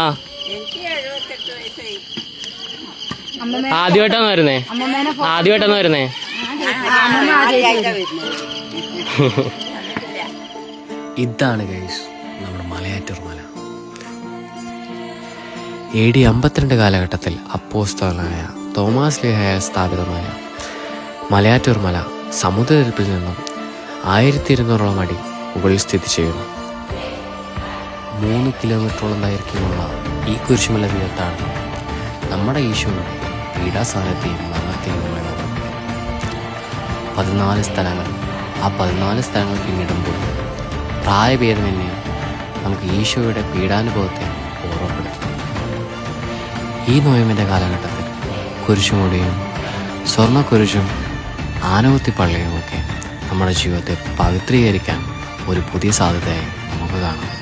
ആ ആദ്യമായിട്ടാണ് വരുന്നേ? ആദ്യമായിട്ടാണ് വരുന്നേ? ഇതാണ് ഗൈസ് നമ്മുടെ മലയാറ്റൂർ മല. AD 52 കാലഘട്ടത്തിൽ അപ്പോസ്തലനായ തോമാസ് ലീഹയാൽ സ്ഥാപിതമായ മലയാറ്റൂർ മല സമുദ്രനിരപ്പിൽ നിന്നും 1200ഓളം അടി മുകളിൽ സ്ഥിതി ചെയ്യുന്നു. 3 കിലോമീറ്ററോളം ദൈർഘ്യമുള്ള ഈ കുരിശുമല തീരത്താണ് നമ്മുടെ ഈശോയുടെ പീഡാസഹനത്തെയും മരണത്തെയും നമ്മളെ ഓർമ്മിപ്പിക്കുന്നത്. 14 സ്ഥലങ്ങൾ. ആ 14 സ്ഥലങ്ങൾ പിന്നിടുമ്പോൾ പ്രായഭേദമന്യേ നമുക്ക് ഈശോയുടെ പീഡാനുഭവത്തെ ഓർമ്മപ്പെടുത്തും. ഈ നോയമ്പിൻ്റെ കാലഘട്ടത്തിൽ കുരിശുമുടിയും സ്വർണ്ണക്കുരിശും ആനകുത്തിപ്പള്ളിയും ഒക്കെ നമ്മുടെ ജീവിതത്തെ പവിത്രീകരിക്കാൻ ഒരു പുതിയ സാധ്യതയായി നമുക്ക് കാണാം.